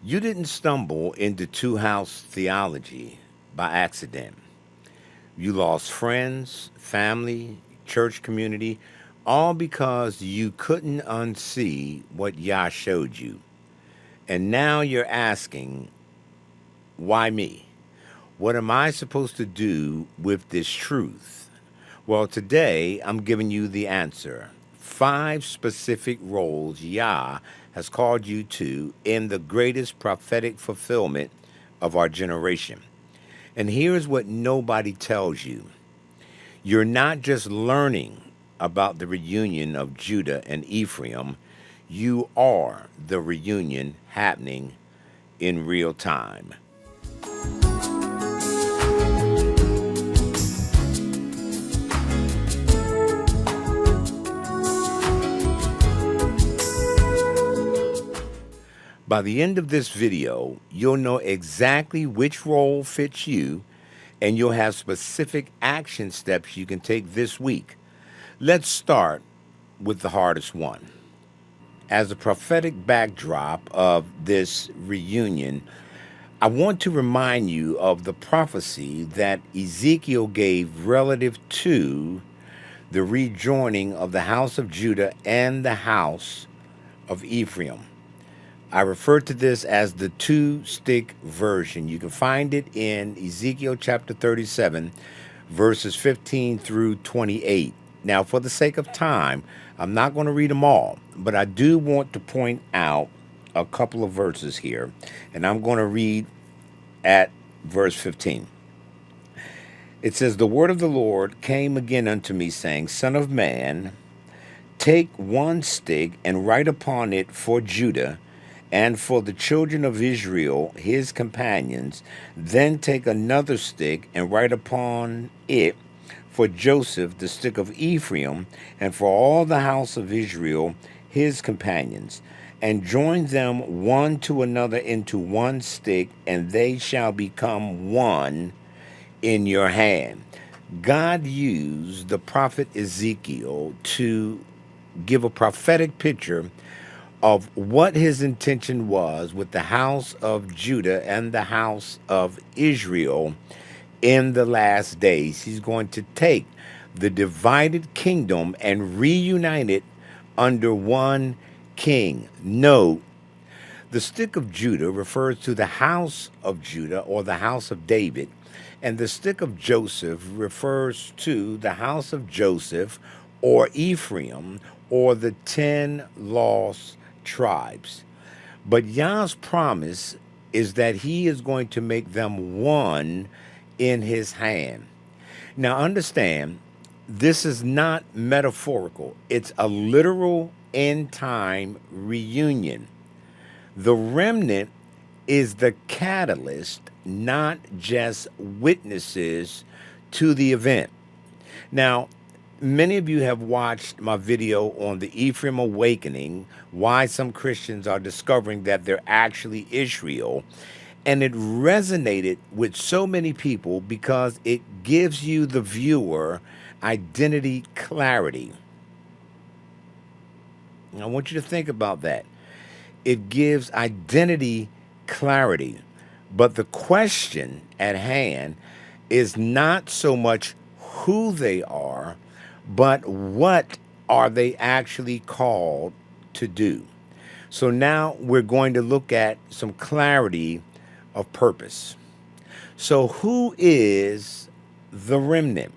You didn't stumble into two house theology by accident. You lost friends, family, church community, all because you couldn't unsee what Yah showed you. And now you're asking, why me? What am I supposed to do with this truth? Well, today I'm giving you the answer. Five specific roles Yah has called you to in the greatest prophetic fulfillment of our generation. And here's what nobody tells you: you're not just learning about the reunion of Judah and Ephraim, you are the reunion happening in real time. By the end of this video, you'll know exactly which role fits you, and you'll have specific action steps you can take this week. Let's start with the hardest one. As a prophetic backdrop of this reunion, I want to remind you of the prophecy that Ezekiel gave relative to the rejoining of the house of Judah and the house of Ephraim. I refer to this as the two stick version. You can find it in Ezekiel chapter 37, verses 15 through 28. Now, for the sake of time, I'm not going to read them all, but I do want to point out a couple of verses here, and I'm going to read at verse 15. It says, "The word of the Lord came again unto me, saying, Son of man, take one stick and write upon it for Judah and for the children of Israel, his companions. Then take another stick and write upon it for Joseph, the stick of Ephraim, and for all the house of Israel, his companions. And join them one to another into one stick, and they shall become one in your hand." God used the prophet Ezekiel to give a prophetic picture of what his intention was with the house of Judah and the house of Israel in the last days. He's going to take the divided kingdom and reunite it under one king. Note, the stick of Judah refers to the house of Judah or the house of David, and the stick of Joseph refers to the house of Joseph or Ephraim or the 10 lost tribes. But Yah's promise is that he is going to make them one in his hand. Now, understand, this is not metaphorical, it's a literal end time reunion. The remnant is the catalyst, not just witnesses to the event. Now, many of you have watched my video on the Ephraim awakening, why some Christians are discovering that they're actually Israel. And it resonated with so many people because it gives you, the viewer, identity clarity. I want you to think about that. It gives identity clarity. But the question at hand is not so much who they are, but what are they actually called to do. So now we're going to look at some clarity of purpose. So, who is the remnant?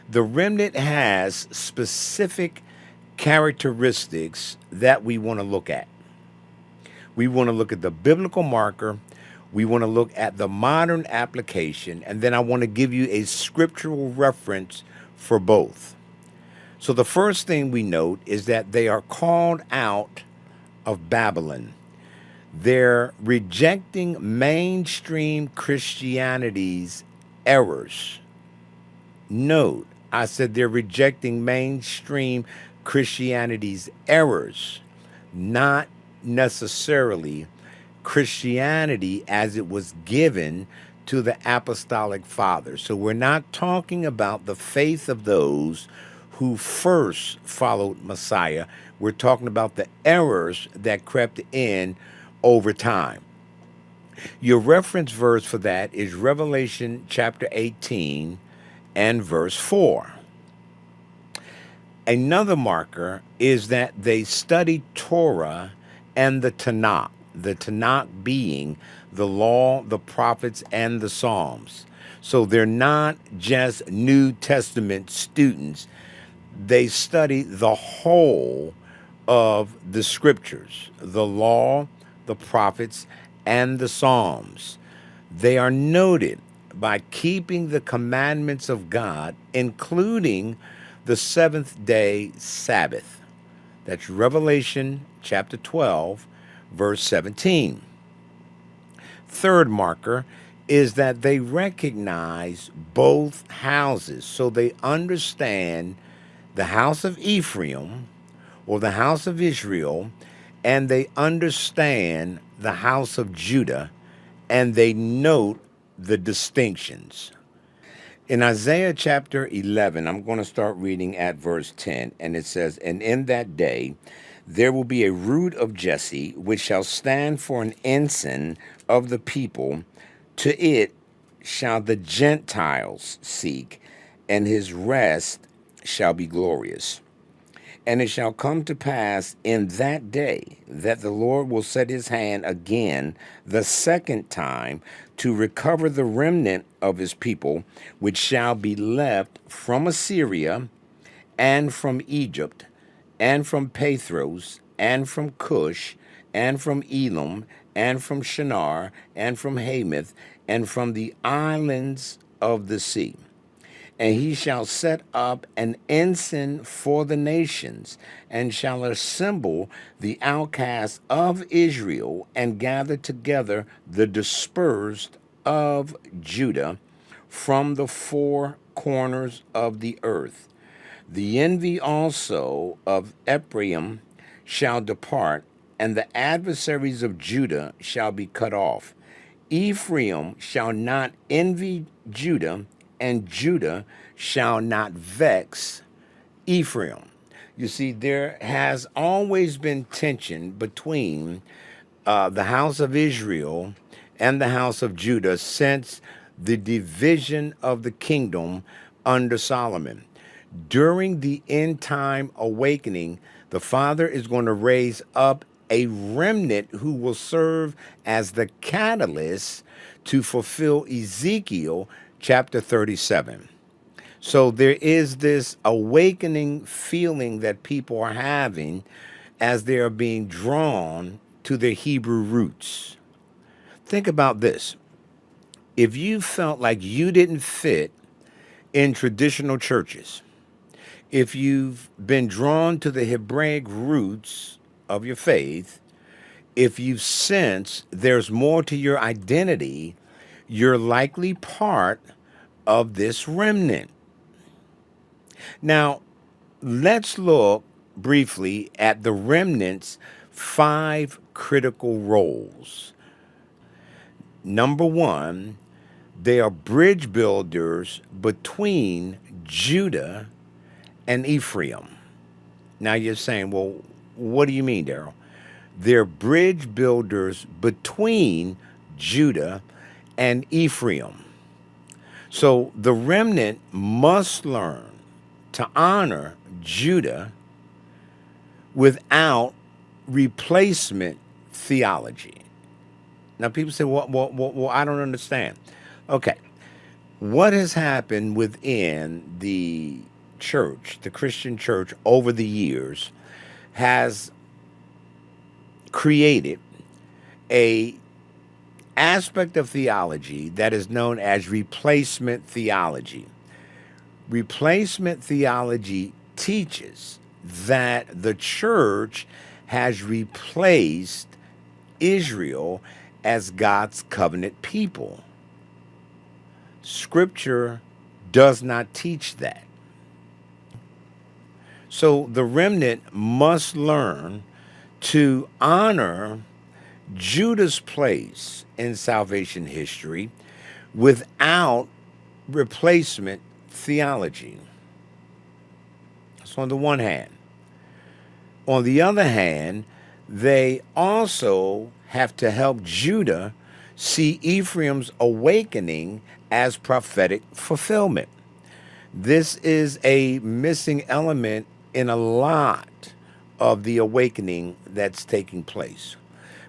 The remnant has specific characteristics that we want to look at. We want to look at the biblical marker. We want to look at the modern application. And then I want to give you a scriptural reference for both. So the first thing we note is that they are called out of Babylon. They're rejecting mainstream Christianity's errors. Note, I said they're rejecting mainstream Christianity's errors, not necessarily Christianity as it was given to the apostolic fathers. So we're not talking about the faith of those who first followed Messiah. We're talking about the errors that crept in over time. Your reference verse for that is Revelation chapter 18 and verse 4. Another marker is that they study Torah and the Tanakh being the law, the prophets, and the Psalms. So they're not just New Testament students, they study the whole of the scriptures, the law, the prophets, and the Psalms. They are noted by keeping the commandments of God, including the seventh day Sabbath. That's Revelation chapter 12, verse 17. Third marker is that they recognize both houses. So they understand the house of Ephraim or the house of Israel, and they understand the house of Judah, and they note the distinctions. In Isaiah chapter 11, I'm going to start reading at verse 10, and it says, "And in that day there will be a root of Jesse, which shall stand for an ensign of the people. To it shall the Gentiles seek, and his rest shall be glorious. And it shall come to pass in that day that the Lord will set his hand again the second time to recover the remnant of his people, which shall be left from Assyria and from Egypt and from Pathros and from Cush and from Elam and from Shinar and from Hamath and from the islands of the sea. And he shall set up an ensign for the nations, and shall assemble the outcasts of Israel, and gather together the dispersed of Judah from the four corners of the earth. The envy also of Ephraim shall depart, and the adversaries of Judah shall be cut off. Ephraim shall not envy Judah, and Judah shall not vex Ephraim." You see, there has always been tension between the house of Israel and the house of Judah since the division of the kingdom under Solomon. During the end time awakening, the Father is going to raise up a remnant who will serve as the catalyst to fulfill Ezekiel chapter 37. So there is this awakening feeling that people are having as they are being drawn to their Hebrew roots. Think about this. If you felt like you didn't fit in traditional churches, if you've been drawn to the Hebraic roots of your faith, if you sense there's more to your identity, you're likely part of this remnant. Now, let's look briefly at the remnant's five critical roles. Number one, they are bridge builders between Judah and Ephraim. Now you're saying, well, what do you mean, Daryl? They're bridge builders between Judah and Ephraim. So the remnant must learn to honor Judah without replacement theology. Now people say, well, I don't understand. Okay, what has happened within the church, the Christian church, over the years has created a aspect of theology that is known as replacement theology. Replacement theology teaches that the church has replaced Israel as God's covenant people. Scripture does not teach that. So the remnant must learn to honor Judah's place in salvation history without replacement theology. That's on the one hand. On the other hand, They also have to help Judah see Ephraim's awakening as prophetic fulfillment. This is a missing element in a lot of the awakening that's taking place,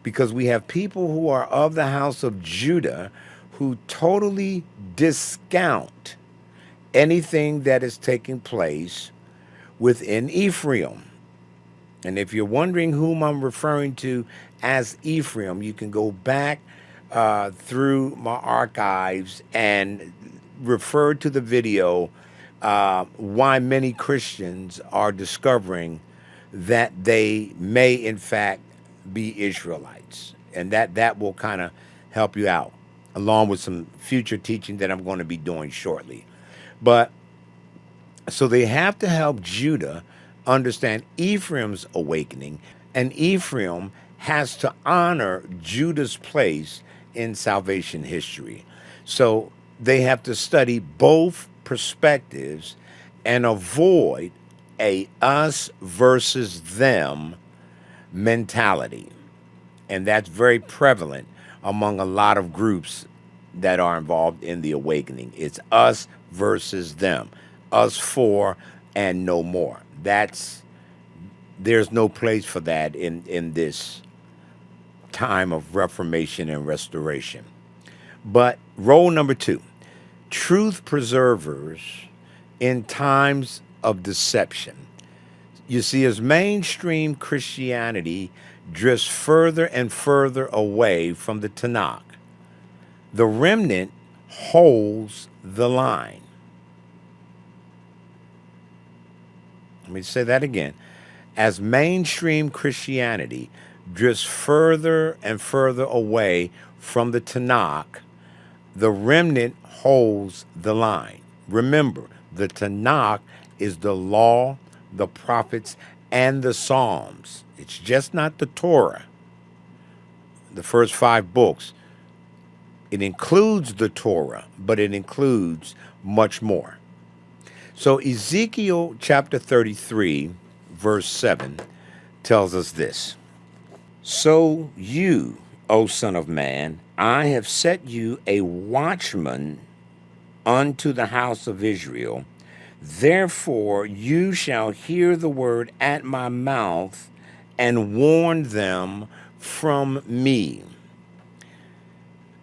because we have people who are of the house of Judah who totally discount anything that is taking place within Ephraim. And if you're wondering whom I'm referring to as Ephraim, you can go back through my archives and refer to the video, why many Christians are discovering that they may, in fact, be Israelites. And that will kind of help you out, along with some future teaching that I'm going to be doing shortly. But so they have to help Judah understand Ephraim's awakening, and Ephraim has to honor Judah's place in salvation history. So they have to study both perspectives and avoid a us versus them mentality. And that's very prevalent among a lot of groups that are involved in the awakening. It's us versus them, us for and no more. There's no place for that in this time of reformation and restoration. But role number two, truth preservers in times of deception. You see, as mainstream Christianity drifts further and further away from the Tanakh, the remnant holds the line. Let me say that again. As mainstream Christianity drifts further and further away from the Tanakh, the remnant holds the line. Remember, the Tanakh is the law, the prophets, and the Psalms. It's just not the Torah, the first 5 books. It includes the Torah, but it includes much more. So Ezekiel chapter 33, verse 7 tells us this. So you, O son of man, I have set you a watchman unto the house of Israel. Therefore you shall hear the word at my mouth and warn them from me.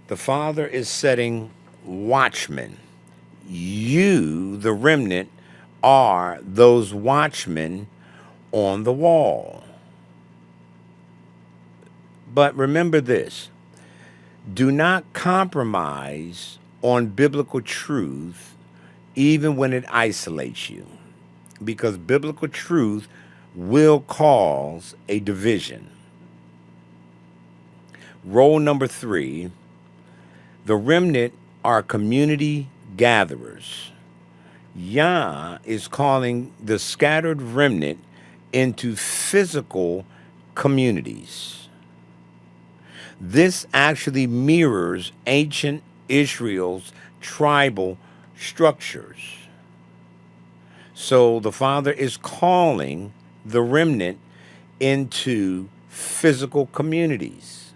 The Father is setting watchmen. You, the remnant, are those watchmen on the wall. But remember this, do not compromise on biblical truth even when it isolates you, because biblical truth will cause a division. Role number 3, the remnant are community gatherers. Yah is calling the scattered remnant into physical communities. This actually mirrors ancient Israel's tribal structures. So the Father is calling the remnant into physical communities.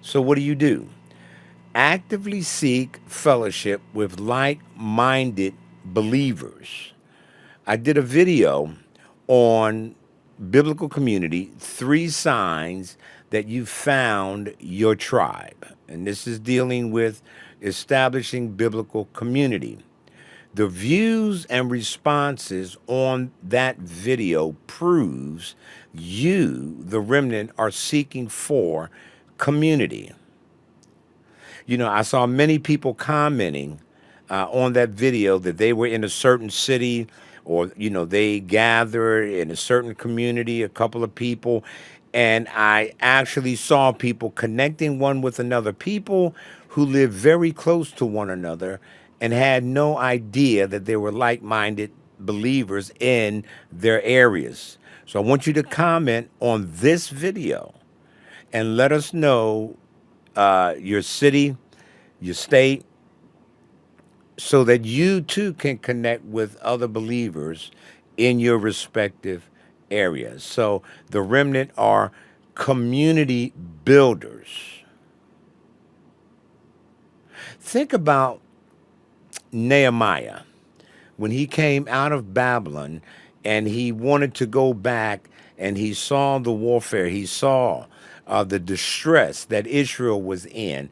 So what do? Actively seek fellowship with like-minded believers. I did a video on biblical community, 3 signs that you found your tribe. And this is dealing with establishing biblical community. The views and responses on that video proves you, the remnant, are seeking for community. You know, I saw many people commenting on that video that they were in a certain city, or, you know, they gathered in a certain community, a couple of people, and I actually saw people connecting one with another, people who lived very close to one another and had no idea that they were like-minded believers in their areas. So I want you to comment on this video and let us know your city, your state, so that you too can connect with other believers in your respective areas. So the remnant are community builders. Think about Nehemiah when he came out of Babylon and he wanted to go back and he saw the warfare, he saw the distress that Israel was in,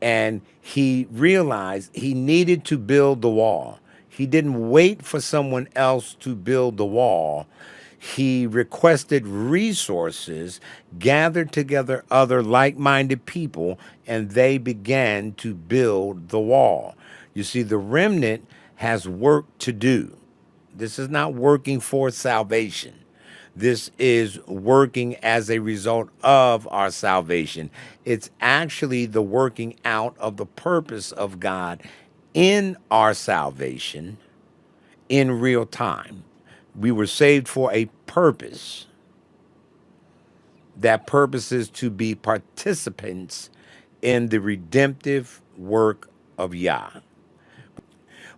and he realized he needed to build the wall. He didn't wait for someone else to build the wall. He requested resources, gathered together other like minded people, and they began to build the wall. You see, the remnant has work to do. This is not working for salvation. This is working as a result of our salvation. It's actually the working out of the purpose of God in our salvation in real time. We were saved for a purpose. That purpose is to be participants in the redemptive work of Yah.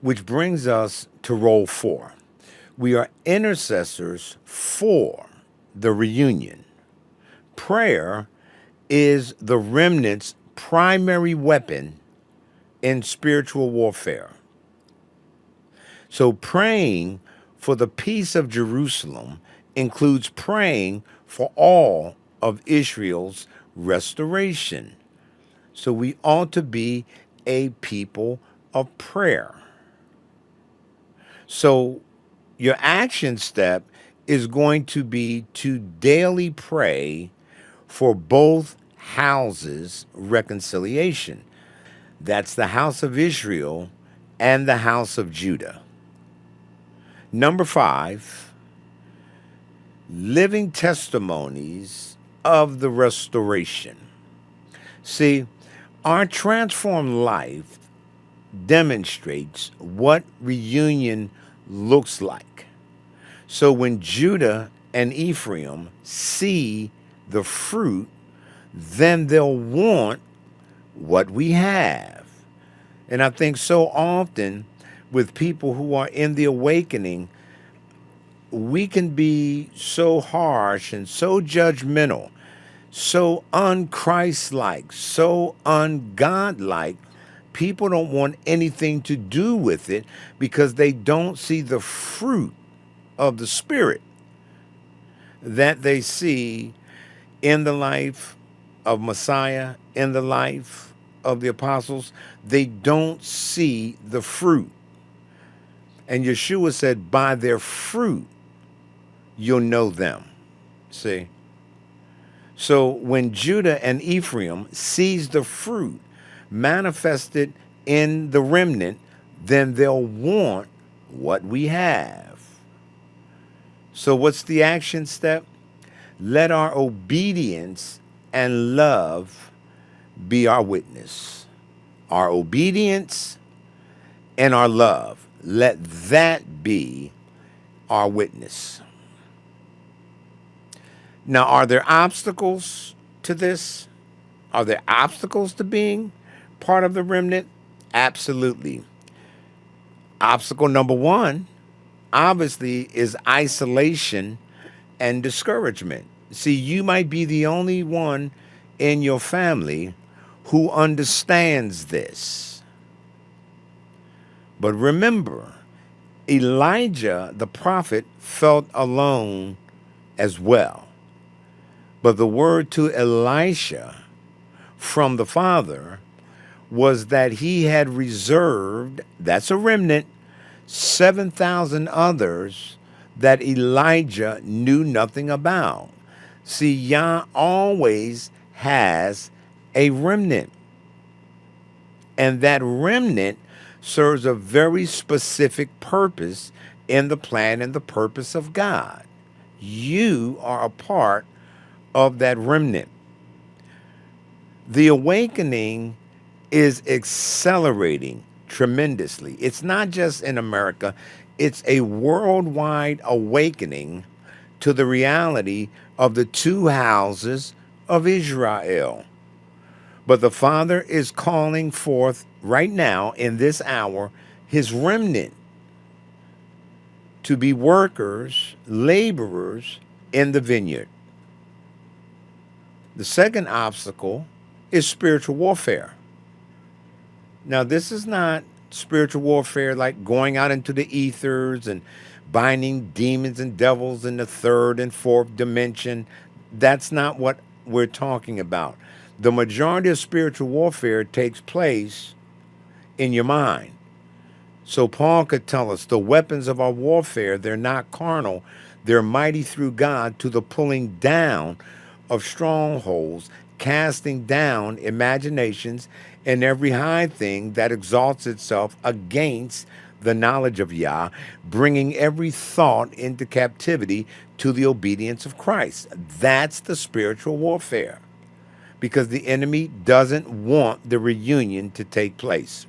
Which brings us to role 4. We are intercessors for the reunion. Prayer is the remnant's primary weapon in spiritual warfare. So praying for the peace of Jerusalem includes praying for all of Israel's restoration. So we ought to be a people of prayer. So your action step is going to be to daily pray for both houses' reconciliation. That's the house of Israel and the house of Judah. Number 5, living testimonies of the restoration. See, our transformed life demonstrates what reunion looks like. So when Judah and Ephraim see the fruit, then they'll want what we have. And I think so often with people who are in the awakening, we can be so harsh and so judgmental, so unchristlike, so ungodlike. People don't want anything to do with it because they don't see the fruit of the Spirit that they see in the life of Messiah, in the life of the apostles. They don't see the fruit. And Yeshua said, by their fruit, you'll know them. See? So when Judah and Ephraim sees the fruit manifested in the remnant, then they'll want what we have. So what's the action step? Let our obedience and love be our witness. Our obedience and our love. Let that be our witness. Now, are there obstacles to this? Are there obstacles to being part of the remnant? Absolutely. Obstacle number 1, obviously, is isolation and discouragement. See, you might be the only one in your family who understands this. But remember, Elijah, the prophet, felt alone as well. But the word to Elisha from the Father was that he had reserved, that's a remnant, 7,000 others that Elijah knew nothing about. See, Yah always has a remnant. And that remnant serves a very specific purpose in the plan and the purpose of God. You are a part of that remnant. The awakening is accelerating tremendously. It's not just in America, it's a worldwide awakening to the reality of the two houses of Israel. But the Father is calling forth right now in this hour his remnant to be workers, laborers in the vineyard. The second obstacle is spiritual warfare. Now, this is not spiritual warfare like going out into the ethers and binding demons and devils in the third and fourth dimension. That's not what we're talking about. The majority of spiritual warfare takes place in your mind. So Paul could tell us the weapons of our warfare, they're not carnal, they're mighty through God to the pulling down of strongholds, casting down imaginations and every high thing that exalts itself against the knowledge of Yah, bringing every thought into captivity to the obedience of Christ. That's the spiritual warfare because the enemy doesn't want the reunion to take place.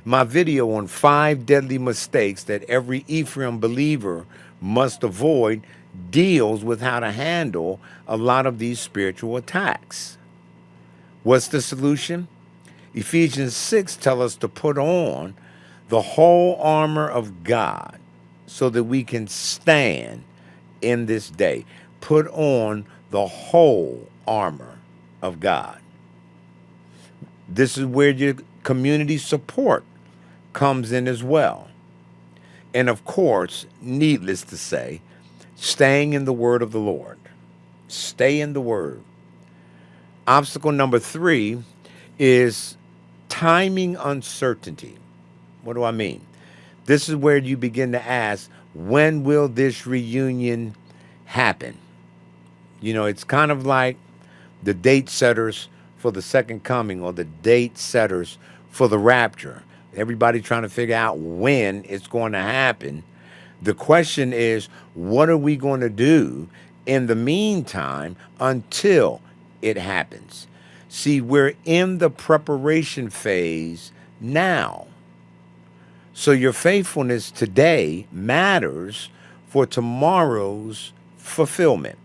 My video on 5 deadly mistakes that every Ephraim believer must avoid deals with how to handle a lot of these spiritual attacks. What's the solution? Ephesians 6 tells us to put on the whole armor of God so that we can stand in this day. Put on the whole armor of God. This is where your community support comes in as well. And of course, needless to say, staying in the word of the Lord. Stay in the word. Obstacle number 3 is timing uncertainty. What do I mean? This is where you begin to ask, when will this reunion happen? You know, it's kind of like the date setters for the second coming or the date setters for the rapture. Everybody trying to figure out when it's going to happen. The question is, what are we going to do in the meantime until it happens? See, we're in the preparation phase now. So your faithfulness today matters for tomorrow's fulfillment.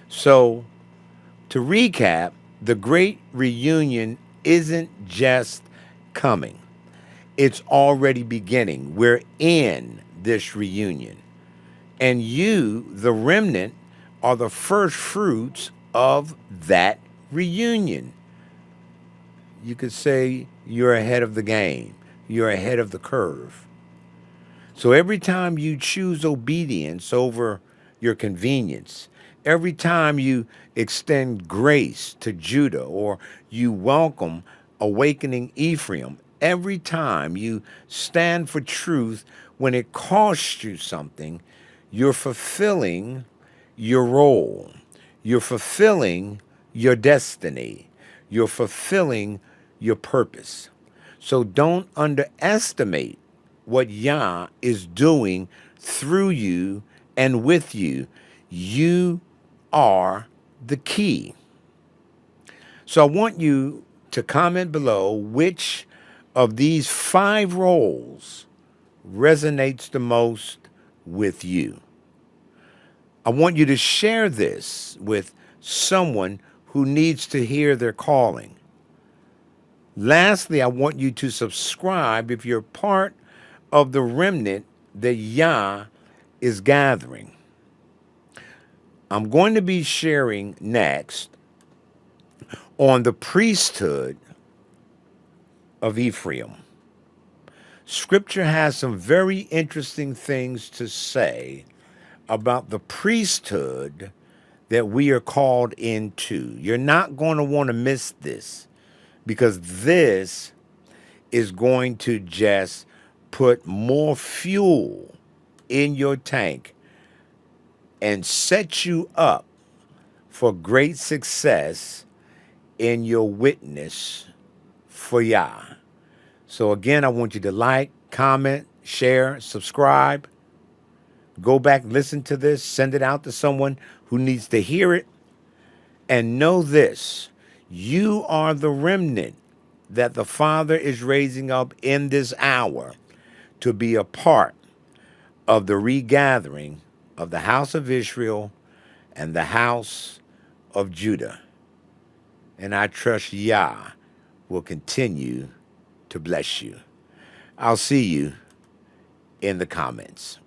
So, to recap, the great reunion isn't just coming, it's already beginning. We're in this reunion. And you, the remnant, are the first fruits of that reunion. You could say you're ahead of the game, you're ahead of the curve. So every time you choose obedience over your convenience, every time you extend grace to Judah or you welcome awakening Ephraim, every time you stand for truth when it costs you something, you're fulfilling your role. You're fulfilling your destiny. You're fulfilling your purpose. So don't underestimate what Yah is doing through you and with you. You are the key. So I want you to comment below which of these 5 roles resonates the most with you. I want you to share this with someone who needs to hear their calling. Lastly, I want you to subscribe if you're part of the remnant that Yah is gathering. I'm going to be sharing next on the priesthood of Ephraim. Scripture has some very interesting things to say about the priesthood that we are called into. You're not going to want to miss this because this is going to just put more fuel in your tank and set you up for great success in your witness for Yah. So again, I want you to like, comment, share, subscribe. Go back, listen to this, send it out to someone who needs to hear it. And know this, you are the remnant that the Father is raising up in this hour to be a part of the regathering of the house of Israel and the house of Judah. And I trust Yah will continue to bless you. I'll see you in the comments.